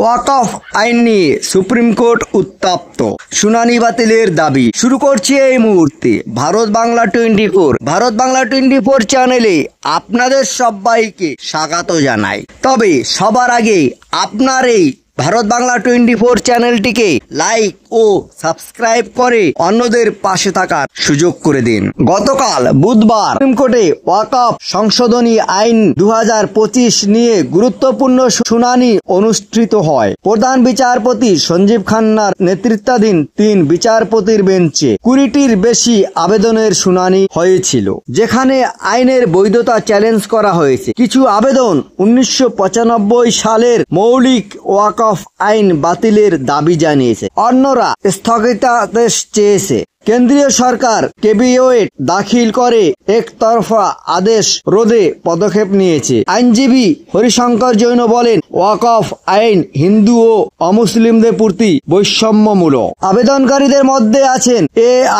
ওয়াকফ আইন নিয়ে supreme court উত্তপ্ত, শুনানি বাতিলের দাবি। শুরু করছি এই মুহূর্তে ভারত বাংলা 24 চ্যানেলে আপনাদের সবাইকে স্বাগত জানাই। তবে সবার আগে আপনার এই ভারত বাংলা 24 চ্যানেলটিকে লাইক ও সাবস্ক্রাইব করে অন্যদের পাশে থাকার সুযোগ করে দিন। গতকাল বুধবার সুপ্রিম কোর্টে ওয়াকফ সংশোধনী আইন 2025 নিয়ে গুরুত্বপূর্ণ শুনানি অনুষ্ঠিত হয়। প্রধান বিচারপতি সঞ্জীব খান্নার নেতৃত্বাধীন 3 বিচারপতির বেঞ্চে 20টির বেশি আবেদনের শুনানি হয়েছিল, যেখানে আইনের বৈধতা চ্যালেঞ্জ করা হয়েছে। কিছু আবেদন 1995 সালের মৌলিক ওয়াকফ আইন বাতিলের দাবি জানিয়েছে, অন্যরা স্থগিতাদেশ চেয়েছে। কেন্দ্রীয় সরকার কেবিনেট দাখিল করে একতরফা আদেশ রোধে পদক্ষেপ নিয়েছে। আইনজীবী হরিশঙ্কর জৈন বলেন, ওয়াকফ আইন হিন্দু ও অমুসলিমদের প্রতি বৈষম্যমূলক। আবেদনকারীদের মধ্যে আছেন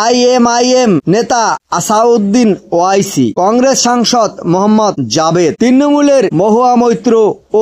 AIMIM নেতা আসাউদ্দিন ওয়াইসি, কংগ্রেস সাংসদ মোহাম্মদ জাবেদ, তৃণমূলের মহুয়া মৈত্র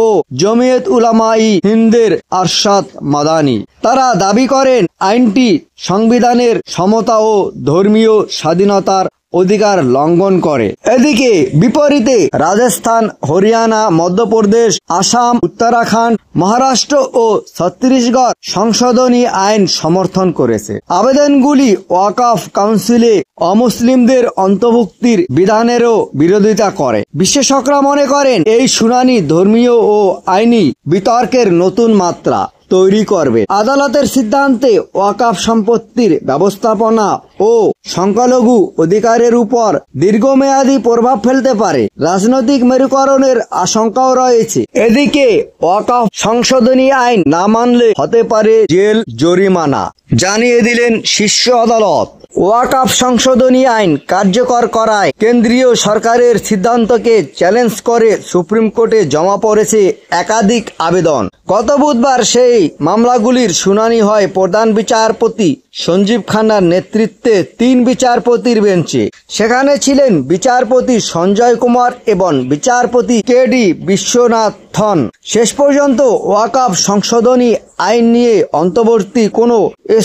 ও জমিয়ত উলামা-ই হিন্দের আরশাদ মাদানি। তারা দাবি করেন আইনটি সংবিধানের সমতা ও ধর্মীয় স্বাধীনতার অধিকার লঙ্ঘন করে। এদিকে বিপরীতে রাজস্থান, হরিয়ানা, মধ্যপ্রদেশ, আসাম, উত্তরাখণ্ড, মহারাষ্ট্র ও ছত্তিশগড় সংশোধনী আইন সমর্থন করেছে। আবেদনগুলি ওয়াকফ কাউন্সিলে অমুসলিমদের অন্তর্ভুক্তির বিধানেরও বিরোধিতা করে। বিশেষজ্ঞরা মনে করেন এই শুনানি ধর্মীয় ও আইনি বিতর্কের নতুন মাত্রা তৈরি করবে। আদালতের সিদ্ধান্তে ওয়াকফ সম্পত্তির ব্যবস্থাপনা ও সংখ্যালঘু অধিকারের উপর দীর্ঘমেয়াদী প্রভাব ফেলতে পারে। রাজনৈতিক মেরুকরণের আশঙ্কাও রয়েছে। এদিকে ওয়াকফ সংশোধনী আইন না মানলে হতে পারে জেল জরিমানা, জানিয়ে দিলেন শীর্ষ আদালত। ওয়াকফ সংশোধনী আইন কার্যকর করায় কেন্দ্রীয় সরকারের সিদ্ধান্তকে চ্যালেঞ্জ করে সুপ্রিম কোর্টে জমা পড়েছে একাধিক আবেদন। গত বুধবার সেই মামলাগুলির শুনানি হয় প্রধান বিচারপতি সঞ্জীব খান্নার নেতৃত্বে 3 বিচারপতির বেঞ্চে। সেখানে ছিলেন বিচারপতি সঞ্জয় কুমার এবং বিচারপতি KD বিশ্বনাথন। শেষ পর্যন্ত ওয়াকফ সংশোধনী আইন নিয়ে অন্তর্বর্তী কোনো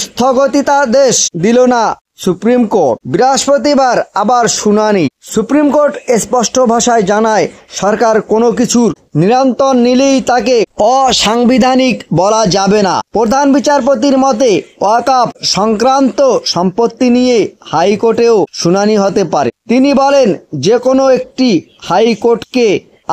স্থগিতাদেশ দিল না সুপ্রিম কোর্ট। বৃহস্পতিবার আবার শুনানি। সুপ্রিম কোর্ট স্পষ্ট ভাষায় জানায়, সরকার কোনো কিছুর নিরন্তর নিলেই তাকে অসাংবিধানিক বলা যাবে না। প্রধান বিচারপতির মতে ওয়াকফ সংক্রান্ত সম্পত্তি নিয়ে হাইকোর্টেও শুনানি হতে পারে। তিনি বলেন, যে কোনো একটি হাইকোর্টকে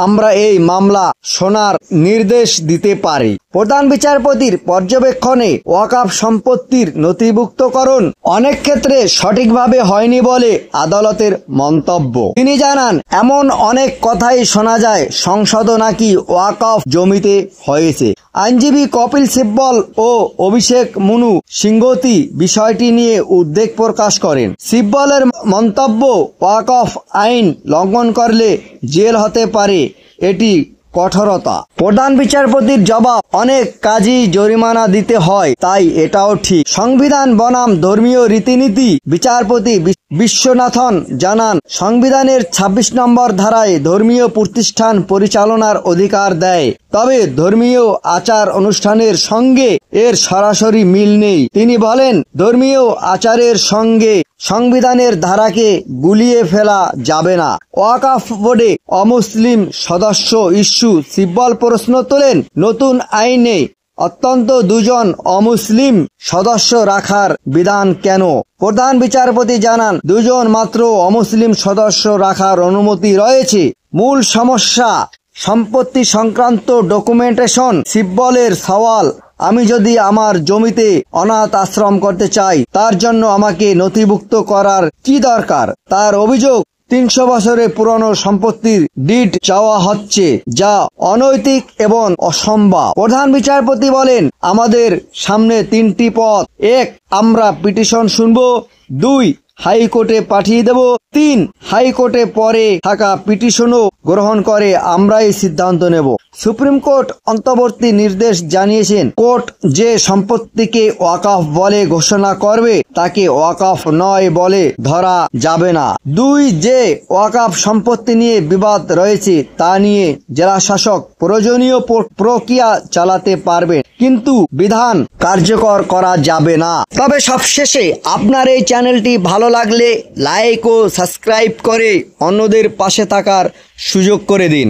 আমরা এই মামলা শোনার নির্দেশ দিতে পারি। প্রধান বিচারপতির পর্যবেক্ষণে ওয়াকফ সম্পত্তির নথিভুক্তকরণ অনেক ক্ষেত্রে সঠিকভাবে হয়নি বলে আদালতের মন্তব্য। তিনি জানান, এমন অনেক কথাই শোনা যায় সংশোধন নাকি ওয়াকফ জমিতে হয়েছে। আইনজীবী কপিল সিব্বল ও অভিষেক মনু সিংঘতি বিষয়টি নিয়ে উদ্বেগ প্রকাশ করেন। সিব্বলের মন্তব্য, ওয়াকফ আইন লঙ্ঘন করলে জেল হতে পারে, এটি কঠোরতা। প্রধান বিচারপতির জবাব, অনেক কাজই জরিমানা দিতে হয়, তাই এটাও ঠিক। সংবিধান বনাম ধর্মীয় রীতিনীতি। বিচারপতি বিশ্বনাথন জানান, সংবিধানের 26 নম্বর ধারায় ধর্মীয় প্রতিষ্ঠান পরিচালনার অধিকার দেয়, তবে ধর্মীয় আচার অনুষ্ঠানের সঙ্গে এর সরাসরি মিল নেই। তিনি বলেন, ধর্মীয় আচারের সঙ্গে সংবিধানের ধারাকে গুলিয়ে ফেলা যাবে না। ওয়াকফ বোর্ডে অমুসলিম সদস্য ইস্যু। সিব্বল প্রশ্ন তোলেন, নতুন আইনে অত্যন্ত 2 জন অমুসলিম সদস্য রাখার বিধান কেন? প্রধান বিচারপতি জানান, 2 জন মাত্র অমুসলিম সদস্য রাখার অনুমতি রয়েছে। মূল সমস্যা সম্পত্তি সংক্রান্ত ডকুমেন্টেশন। সিব্বলের সওয়াল, আমি যদি আমার জমিতে অনাথ আশ্রম করতে চাই, তার জন্য আমাকে নথিভুক্ত করার কি দরকার? তার অভিযোগ, 300 বছরের পুরনো সম্পত্তির ডিড চাওয়া হচ্ছে, যা অনৈতিক এবং অসম্ভব। প্রধান বিচারপতি বলেন, আমাদের সামনে 3টি পথ। 1, আমরা পিটিশন শুনবো। 2, হাইকোর্টে পাঠিয়ে দেব। 3, হাইকোর্টে পরে থাকা পিটিশনও গ্রহণ করে আমরা এই সিদ্ধান্ত নেব। সুপ্রিম কোর্ট অন্তর্বর্তী নির্দেশ জানিয়েছেন, কোর্ট যে সম্পত্তিকে ওয়াকফ বলে ঘোষণা করবে তাকে ওয়াকফ নয় বলে ধরা যাবে না। 2, যে ওয়াকফ সম্পত্তি নিয়ে বিবাদ রয়েছে তা নিয়ে জেলা শাসক প্রয়োজনীয় প্রক্রিয়া চালাতে পারবে, কিন্তু বিধান কার্যকর করা যাবে না। তবে সবশেষে আপনার এই চ্যানেলটি ভালো লাগলে লাইক ও সাবস্ক্রাইব করে অন্যদের পাশে থাকার সুযোগ করে দিন।